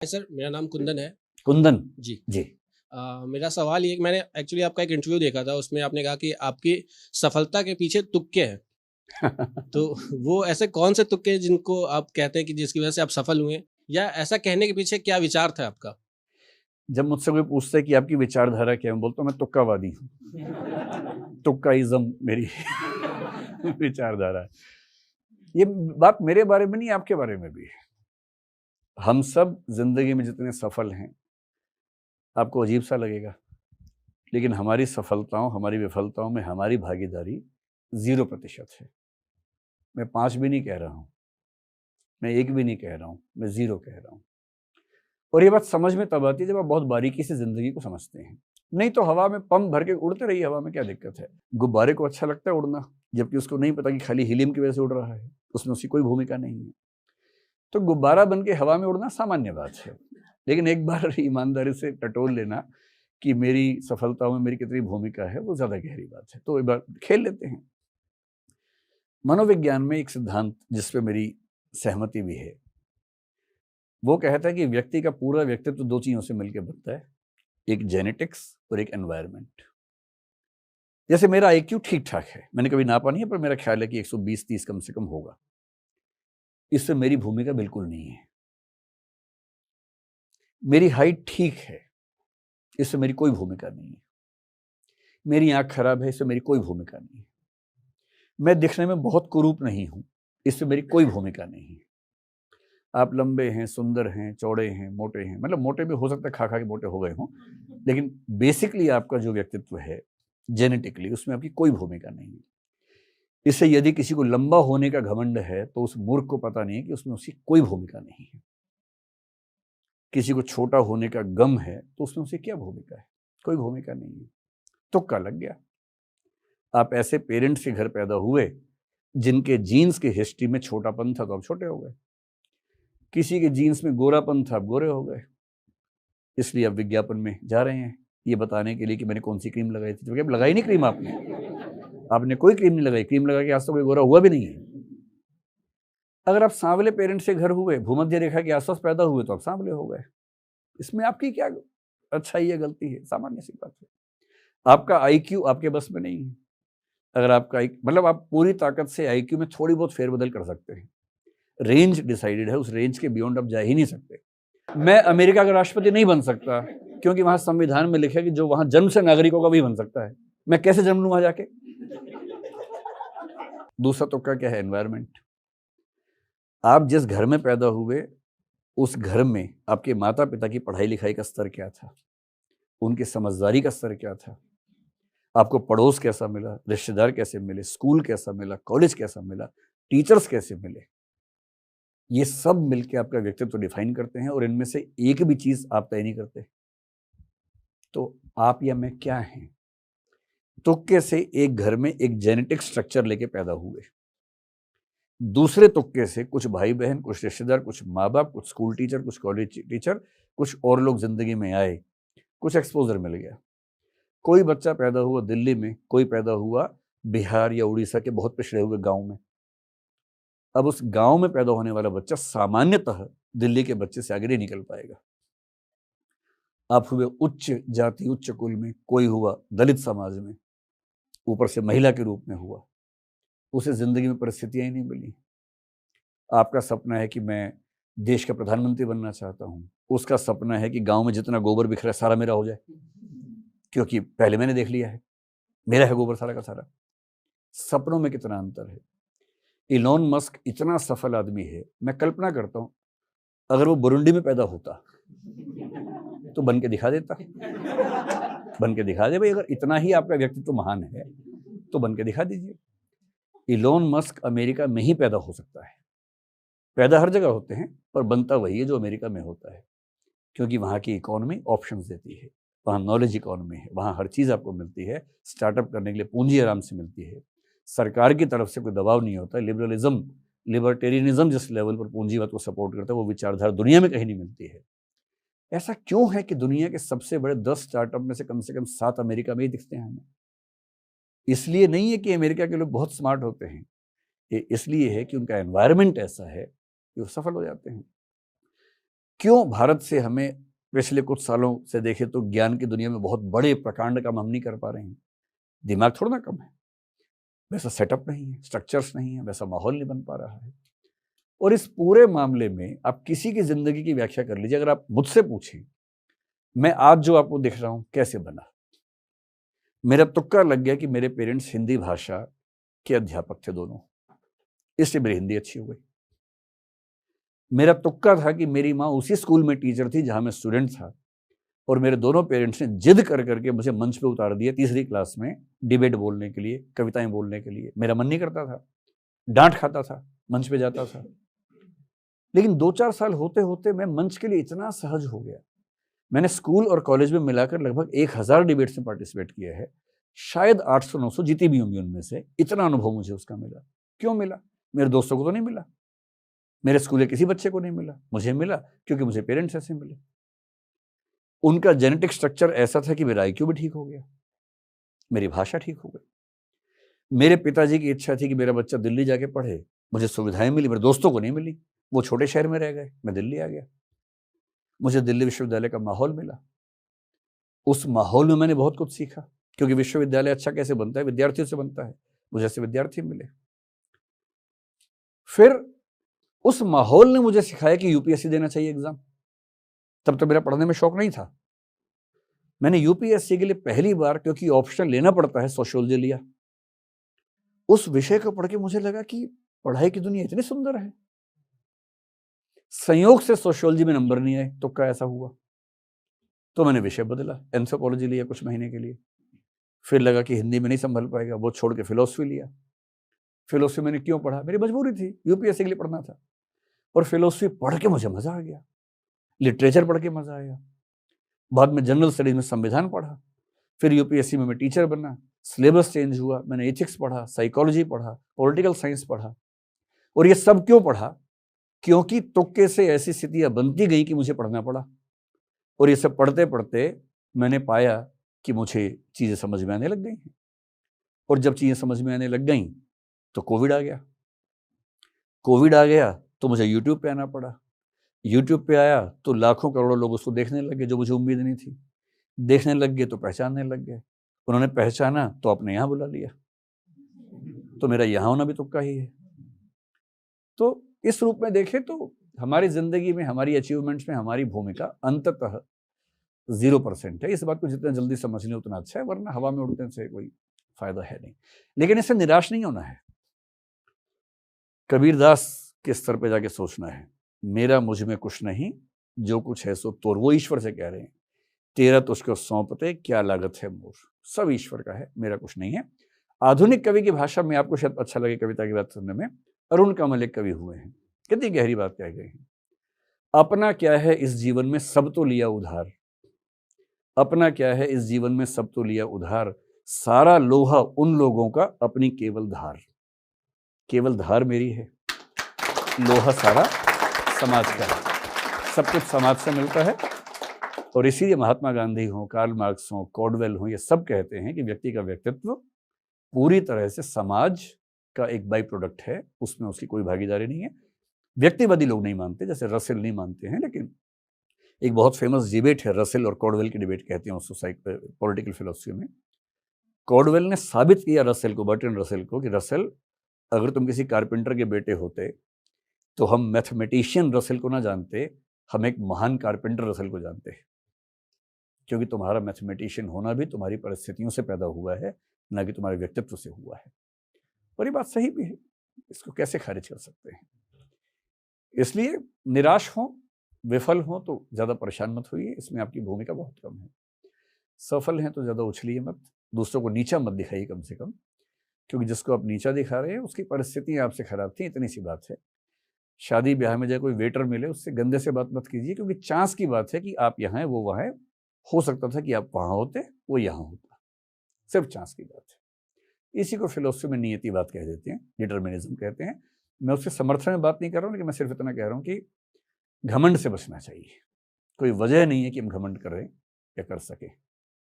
Sir, मेरा नाम कुंदन है। कुंदन जी। जी। मेरा सवाल ये कि मैंने एक्चुअली आपका एक इंटरव्यू देखा था, उसमें आपने कहा कि आपकी सफलता के पीछे तुक्के हैं। तो वो ऐसे कौन से तुक्के हैं जिनको आप कहते हैं कि जिसकी वजह से आप सफल हुए? या ऐसा कहने के पीछे क्या विचार था आपका? जब मुझसे कोई पूछता है कि आपकी विचारधारा क्या है, मैं बोलता हूँ मैं तुक्कावादी हूँ। तुक्काइज़्म मेरी विचारधारा है। ये बात मेरे बारे में नहीं, आपके बारे में भी है। हम सब जिंदगी में जितने सफल हैं, आपको अजीब सा लगेगा, लेकिन हमारी सफलताओं, हमारी विफलताओं में हमारी भागीदारी 0% है। मैं 5 भी नहीं कह रहा हूँ, मैं 1 भी नहीं कह रहा हूँ, मैं 0 कह रहा हूँ। और ये बात समझ में तब आती है जब आप बहुत बारीकी से जिंदगी को समझते हैं। नहीं तो हवा में पंप भर के उड़ते रहिए, हवा में क्या दिक्कत है। गुब्बारे को अच्छा लगता है उड़ना, जबकि उसको नहीं पता कि खाली हीलियम की वजह से उड़ रहा है, उसमें उसकी कोई भूमिका नहीं है। तो गुब्बारा बन के हवा में उड़ना सामान्य बात है, लेकिन एक बार ईमानदारी से टटोल लेना कि मेरी सफलताओं में मेरी कितनी भूमिका है, वो ज्यादा गहरी बात है। तो एक बार खेल लेते हैं। मनोविज्ञान में एक सिद्धांत जिसपे मेरी सहमति भी है, वो कहता है कि व्यक्ति का पूरा व्यक्तित्व 2 चीजों से मिलकर बनता है, एक जेनेटिक्स और एक एनवायरनमेंट। जैसे मेरा आईक्यू ठीक ठाक है, मैंने कभी नापा नहीं है, पर मेरा ख्याल है कि 120-30 कम से कम होगा। इससे मेरी भूमिका बिल्कुल नहीं है। मेरी हाइट ठीक है, इससे मेरी कोई भूमिका नहीं है। मेरी आंख खराब है, इससे मेरी कोई भूमिका नहीं है। मैं दिखने में बहुत कुरूप नहीं हूं, इससे मेरी कोई भूमिका नहीं है। आप लंबे हैं, सुंदर हैं, चौड़े हैं, मोटे हैं, मतलब मोटे भी हो सकता है, खा खा के मोटे हो गए हों, लेकिन बेसिकली आपका जो व्यक्तित्व है जेनेटिकली, उसमें आपकी कोई भूमिका नहीं है। इससे यदि किसी को लंबा होने का घमंड है, तो उस मूर्ख को पता नहीं है कि उसमें उसकी कोई भूमिका नहीं है। किसी को छोटा होने का गम है, तो उसमें उसकी क्या भूमिका है? कोई भूमिका नहीं है। तुक्का लग गया। आप ऐसे पेरेंट्स के घर पैदा हुए जिनके जीन्स की हिस्ट्री में छोटापन था, तो आप छोटे हो गए। किसी के जीन्स में गोरापन था, आप गोरे हो गए। इसलिए आप विज्ञापन में जा रहे हैं ये बताने के लिए कि मैंने कौन सी क्रीम लगाई थी। तो लगाई नहीं क्रीम आपने कोई क्रीम नहीं लगाई। क्रीम लगा के आज तो कोई गोरा हुआ भी नहीं है। अगर आप सांवले पेरेंट्स से घर हुए, भूमध्य रेखा के आसपास पैदा हुए, तो आप सांवले हो गए। इसमें आपकी क्या अच्छाई है, गलती है? सामान्य सी बात है। आपका आईक्यू आपके बस में नहीं है। अगर आपका मतलब आप पूरी ताकत से आईक्यू में थोड़ी बहुत फेरबदल कर सकते हैं। रेंज डिसाइडेड है, उस रेंज के बियॉन्ड आप जा ही नहीं सकते। मैं अमेरिका का राष्ट्रपति नहीं बन सकता, क्योंकि वहां संविधान में लिखा है कि जो वहां जन्म से नागरिक होगा वही बन सकता है। मैं कैसे जन्म लूं वहां जाके? दूसरा तुक्का क्या है? एनवायरमेंट। आप जिस घर में पैदा हुए, उस घर में आपके माता पिता की पढ़ाई लिखाई का स्तर क्या था, उनकी समझदारी का स्तर क्या था, आपको पड़ोस कैसा मिला, रिश्तेदार कैसे मिले, स्कूल कैसा मिला, कॉलेज कैसा मिला, टीचर्स कैसे मिले, ये सब मिलके आपका व्यक्तित्व डिफाइन करते हैं। और इनमें से एक भी चीज आप तय नहीं करते। तो आप या मैं क्या हैं? तुक्के से एक घर में एक जेनेटिक स्ट्रक्चर लेके पैदा हुए। दूसरे तुक्के से कुछ भाई बहन, कुछ रिश्तेदार, कुछ माँ बाप, कुछ स्कूल टीचर, कुछ कॉलेज टीचर, कुछ और लोग जिंदगी में आए, कुछ एक्सपोजर मिल गया। कोई बच्चा पैदा हुआ दिल्ली में, कोई पैदा हुआ बिहार या उड़ीसा के बहुत पिछड़े हुए गांव में। अब उस गांव में पैदा होने वाला बच्चा सामान्यतः दिल्ली के बच्चे से आगे नहीं निकल पाएगा। आप हुए उच्च जाति, उच्च कुल में, कोई हुआ दलित समाज में, ऊपर से महिला के रूप में हुआ, उसे जिंदगी में परिस्थितियां ही नहीं मिली। आपका सपना है कि मैं देश का प्रधानमंत्री बनना चाहता हूं, उसका सपना है कि गांव में जितना गोबर बिखरा है सारा मेरा हो जाए, क्योंकि पहले मैंने देख लिया है, मेरा है गोबर सारा का सारा। सपनों में कितना अंतर है। इलॉन मस्क इतना सफल आदमी है, मैं कल्पना करता हूं अगर वो बुरुंडी में पैदा होता तो बन के दिखा देता। बन के दिखा दे भाई, अगर इतना ही आपका व्यक्तित्व महान है तो बन के दिखा दीजिए। इलॉन मस्क अमेरिका में ही पैदा हो सकता है। पैदा हर जगह होते हैं, पर बनता वही है जो अमेरिका में होता है, क्योंकि वहाँ की इकोनॉमी ऑप्शंस देती है, वहाँ नॉलेज इकोनॉमी है, वहाँ हर चीज़ आपको मिलती है। स्टार्टअप करने के लिए पूंजी आराम से मिलती है, सरकार की तरफ से कोई दबाव नहीं होता। लिबरलिज्म, लिबर्टेरियनिज्म जिस लेवल पर पूंजीवाद को सपोर्ट करता है, वो विचारधारा दुनिया में कहीं नहीं मिलती है। ऐसा क्यों है कि दुनिया के सबसे बड़े 10 स्टार्टअप में से कम 7 अमेरिका में ही दिखते हैं हमें? इसलिए नहीं है कि अमेरिका के लोग बहुत स्मार्ट होते हैं, ये इसलिए है कि उनका एनवायरनमेंट ऐसा है कि वो सफल हो जाते हैं। क्यों भारत से हमें पिछले कुछ सालों से देखें तो ज्ञान की दुनिया में बहुत बड़े प्रकांड काम हम नहीं कर पा रहे हैं? दिमाग थोड़ा ना कम है, वैसा सेटअप नहीं है, स्ट्रक्चर्स नहीं है, वैसा माहौल नहीं बन पा रहा है। और इस पूरे मामले में आप किसी की जिंदगी की व्याख्या कर लीजिए। अगर आप मुझसे पूछें, मैं आज जो आपको दिख रहा हूं कैसे बना, मेरा तुक्का लग गया कि मेरे पेरेंट्स हिंदी भाषा के अध्यापक थे दोनों, इसलिए मेरी हिंदी अच्छी हो गई। मेरा तुक्का था कि मेरी माँ उसी स्कूल में टीचर थी जहां मैं स्टूडेंट था, और मेरे दोनों पेरेंट्स ने जिद कर करके मुझे मंच पे उतार दिया तीसरी क्लास में डिबेट बोलने के लिए, कविताएं बोलने के लिए। मेरा मन नहीं करता था, डांट खाता था, मंच पे जाता था। लेकिन 2-4 साल होते होते मैं मंच के लिए इतना सहज हो गया। मैंने स्कूल और कॉलेज में मिलाकर लगभग 1000 डिबेट्स में पार्टिसिपेट किया है। शायद 800-900 जीती भी होंगी उनमें से। इतना अनुभव मुझे उसका मिला। क्यों मिला? मेरे दोस्तों को तो नहीं मिला, मेरे स्कूल के किसी बच्चे को नहीं मिला, मुझे मिला क्योंकि मुझे पेरेंट्स ऐसे मिले। उनका जेनेटिक स्ट्रक्चर ऐसा था कि मेरा IQ भी ठीक हो गया, मेरी भाषा ठीक हो गई। मेरे पिताजी की इच्छा थी कि मेरा बच्चा दिल्ली जाके पढ़े, मुझे सुविधाएं मिली, मेरे दोस्तों को नहीं मिली। वो छोटे शहर में रह गए, मैं दिल्ली आ गया। मुझे दिल्ली विश्वविद्यालय का माहौल मिला। उस माहौल में मैंने बहुत कुछ सीखा, क्योंकि विश्वविद्यालय अच्छा कैसे बनता है, विद्यार्थियों से बनता है। मुझे ऐसे विद्यार्थी मिले। फिर उस माहौल ने मुझे सिखाया कि UPSC देना चाहिए एग्जाम। तब तो मेरा पढ़ने में शौक नहीं था। मैंने UPSC के लिए पहली बार, क्योंकि ऑप्शन लेना पड़ता है, सोशियोलॉजी लिया। उस विषय को पढ़ के मुझे लगा कि पढ़ाई की दुनिया इतनी सुंदर है। संयोग से सोशियोलॉजी में नंबर नहीं आए, तुक्का ऐसा हुआ, तो मैंने विषय बदला, एंथ्रोपोलॉजी लिया कुछ महीने के लिए। फिर लगा कि हिंदी में नहीं संभल पाएगा, वो छोड़ के फिलोसफी लिया। फिलोसफी मैंने क्यों पढ़ा? मेरी मजबूरी थी, UPSC के लिए पढ़ना था। और फिलोसफी पढ़ के मुझे मजा आ गया, लिटरेचर पढ़ के मजा आया। बाद में जनरल स्टडीज में संविधान पढ़ा। फिर UPSC में मैं टीचर बना, सिलेबस चेंज हुआ, मैंने एथिक्स पढ़ा, साइकोलॉजी पढ़ा, पॉलिटिकल साइंस पढ़ा। और ये सब क्यों पढ़ा? क्योंकि तुक्के से ऐसी स्थितियां बनती गई कि मुझे पढ़ना पड़ा। और ये सब पढ़ते पढ़ते मैंने पाया कि मुझे चीजें समझ में आने लग गई हैं। और जब चीजें समझ में आने लग गई तो कोविड आ गया। कोविड आ गया तो मुझे YouTube पे आना पड़ा। YouTube पे आया तो लाखों करोड़ों लोग उसको देखने लग गए, जो मुझे उम्मीद नहीं थी। देखने लग गए तो पहचानने लग गए। उन्होंने पहचाना तो अपने यहाँ बुला लिया। तो मेरा यहाँ होना भी तुक्का ही है। तो इस रूप में देखें तो हमारी जिंदगी में, हमारी अचीवमेंट्स में हमारी भूमिका अंततः 0% है। इस बात को जितना जल्दी समझ लें उतना अच्छा है, वरना हवा में उड़ने से कोई फायदा है नहीं। लेकिन इससे निराश नहीं होना है। कबीरदास के स्तर पे जाके सोचना है, मेरा मुझ में कुछ नहीं, जो कुछ है सो तोर। वो ईश्वर से कह रहे हैं, तेरा तुझको सौंपते क्या लागत है मोर। सब ईश्वर का है, मेरा कुछ नहीं है। आधुनिक कवि की भाषा में आपको शायद अच्छा लगे कविता की बात सुनने में, अरुण कमल एक कवि हुए हैं, कितनी गहरी बात कह गए हैं। अपना क्या है इस जीवन में सब तो लिया उधार, अपना क्या है इस जीवन में सब तो लिया उधार, सारा लोहा उन लोगों का अपनी केवल धार। केवल धार मेरी है, लोहा सारा समाज का है। सब कुछ समाज से मिलता है। और इसीलिए महात्मा गांधी हो, कार्ल मार्क्स हो, कॉर्डवेल हो, ये सब कहते हैं कि व्यक्ति का व्यक्तित्व पूरी तरह से समाज का एक बाई प्रोडक्ट है, उसमें उसकी कोई भागीदारी नहीं है। व्यक्तिवादी लोग नहीं मानते, जैसे रसेल नहीं मानते हैं, लेकिन एक बहुत फेमस डिबेट है, रसेल और कॉर्डवेल की डिबेट कहते हैं उस सोसाइटी पॉलिटिकल फिलोसफी में। कॉर्डवेल ने साबित किया रसेल को, बर्ट्रैंड रसेल को, कि रसेल, अगर तुम किसी कारपेंटर के बेटे होते तो हम मैथमेटिशियन रसेल को ना जानते, हम एक महान कारपेंटर रसेल को जानते हैं, क्योंकि तुम्हारा मैथमेटिशियन होना भी तुम्हारी परिस्थितियों से पैदा हुआ है, ना कि तुम्हारे व्यक्तित्व से हुआ है। और ये बात सही भी है, इसको कैसे खारिज कर सकते हैं। इसलिए निराश हो, विफल हो तो ज़्यादा परेशान मत होइए, इसमें आपकी भूमिका बहुत कम है। सफल हैं तो ज़्यादा उछलिए मत, दूसरों को नीचा मत दिखाइए कम से कम, क्योंकि जिसको आप नीचा दिखा रहे हैं उसकी परिस्थितियाँ आपसे खराब थी, इतनी सी बात है। शादी ब्याह में जाए कोई वेटर मिले, उससे गंदे से बात मत कीजिए, क्योंकि चांस की बात है कि आप यहाँ हैं, वो वहाँ है। हो सकता था कि आप वहाँ होते, वो यहाँ होता, सिर्फ चांस की बात है। इसी को फिलोसफी में नियतिवाद कह देते हैं, डिटर्मिनिज्म कहते हैं। मैं उसके समर्थन में बात नहीं कर रहा हूँ, लेकिन मैं सिर्फ इतना कह रहा हूँ कि घमंड से बचना चाहिए। कोई वजह नहीं है कि हम घमंड करें या कर सकें।